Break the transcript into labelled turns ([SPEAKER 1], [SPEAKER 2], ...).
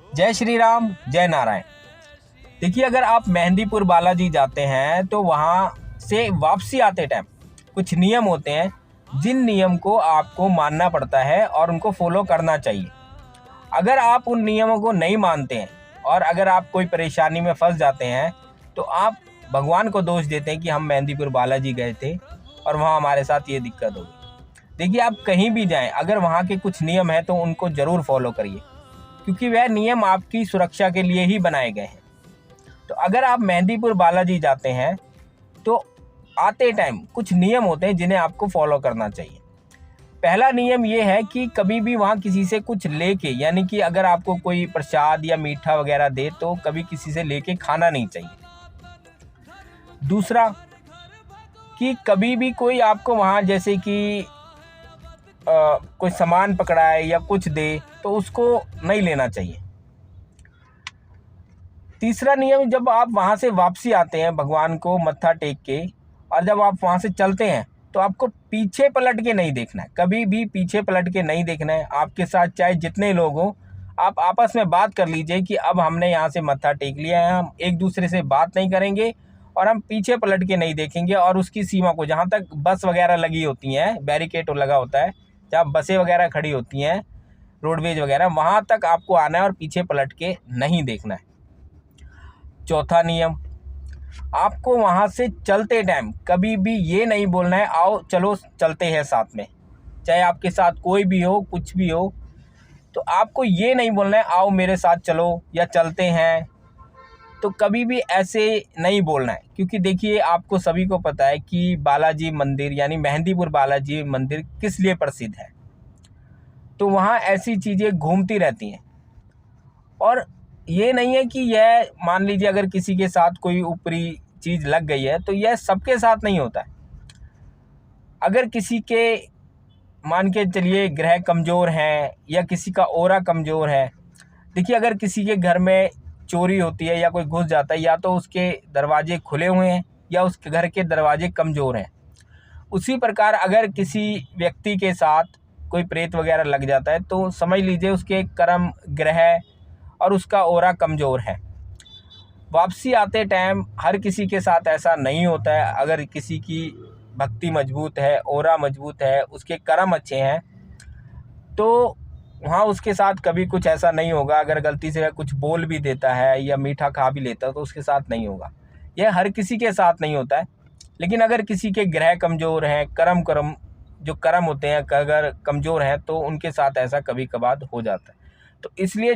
[SPEAKER 1] जय श्री राम, जय नारायण। देखिए, अगर आप मेहंदीपुर बालाजी जाते हैं तो वहाँ से वापसी आते टाइम कुछ नियम होते हैं, जिन नियम को आपको मानना पड़ता है और उनको फॉलो करना चाहिए। अगर आप उन नियमों को नहीं मानते हैं और अगर आप कोई परेशानी में फंस जाते हैं तो आप भगवान को दोष देते हैं कि हम मेहंदीपुर बालाजी गए थे और वहाँ हमारे साथ ये दिक्कत हो गई। देखिए, आप कहीं भी जाएं, अगर वहाँ के कुछ नियम हैं तो उनको ज़रूर फॉलो करिए, क्योंकि वह नियम आपकी सुरक्षा के लिए ही बनाए गए हैं। तो अगर आप मेहंदीपुर बालाजी जाते हैं तो आते टाइम कुछ नियम होते हैं जिन्हें आपको फॉलो करना चाहिए। पहला नियम ये है कि कभी भी वहाँ किसी से कुछ लेके, यानी कि अगर आपको कोई प्रसाद या मीठा वगैरह दे तो कभी किसी से लेके खाना नहीं चाहिए। दूसरा, कि कभी भी कोई आपको वहाँ जैसे कि कोई सामान पकड़ाए या कुछ दे तो उसको नहीं लेना चाहिए। तीसरा नियम, जब आप वहाँ से वापसी आते हैं भगवान को मत्था टेक के और जब आप वहाँ से चलते हैं तो आपको पीछे पलट के नहीं देखना है, कभी भी पीछे पलट के नहीं देखना है। आपके साथ चाहे जितने लोग हों, आप आपस में बात कर लीजिए कि अब हमने यहाँ से मत्था टेक लिया है, हम एक दूसरे से बात नहीं करेंगे और हम पीछे पलट के नहीं देखेंगे। और उसकी सीमा को, जहाँ तक बस वगैरह लगी होती हैं, बैरिकेड लगा होता है, जहाँ बसें वगैरह खड़ी होती हैं, रोडवेज वगैरह, वहाँ तक आपको आना है और पीछे पलट के नहीं देखना है। चौथा नियम, आपको वहाँ से चलते टाइम कभी भी ये नहीं बोलना है आओ चलो चलते हैं साथ में। चाहे आपके साथ कोई भी हो, कुछ भी हो, तो आपको ये नहीं बोलना है आओ मेरे साथ चलो या चलते हैं। तो कभी भी ऐसे नहीं बोलना है, क्योंकि देखिए, आपको सभी को पता है कि बालाजी मंदिर यानी मेहंदीपुर बालाजी मंदिर किस लिए प्रसिद्ध है। तो वहाँ ऐसी चीज़ें घूमती रहती हैं और ये नहीं है कि यह, मान लीजिए अगर किसी के साथ कोई ऊपरी चीज़ लग गई है तो यह सबके साथ नहीं होता है। अगर किसी के, मान के चलिए, ग्रह कमज़ोर हैं या किसी का ऑरा कमज़ोर है। देखिए, अगर किसी के घर में चोरी होती है या कोई घुस जाता है, या तो उसके दरवाजे खुले हुए हैं या उसके घर के दरवाजे कमज़ोर हैं। उसी प्रकार अगर किसी व्यक्ति के साथ कोई प्रेत वगैरह लग जाता है तो समझ लीजिए उसके कर्म, ग्रह और उसका ऑरा कमज़ोर है। वापसी आते टाइम हर किसी के साथ ऐसा नहीं होता है। अगर किसी की भक्ति मजबूत है, ऑरा मजबूत है, उसके कर्म अच्छे हैं, तो वहाँ उसके साथ कभी कुछ ऐसा नहीं होगा। अगर गलती से कुछ बोल भी देता है या मीठा खा भी लेता है तो उसके साथ नहीं होगा। यह हर किसी के साथ नहीं होता है। लेकिन अगर किसी के ग्रह कमज़ोर हैं, कर्म जो कर्म होते हैं अगर कमज़ोर हैं, तो उनके साथ ऐसा कभी कभार हो जाता है। तो इसलिए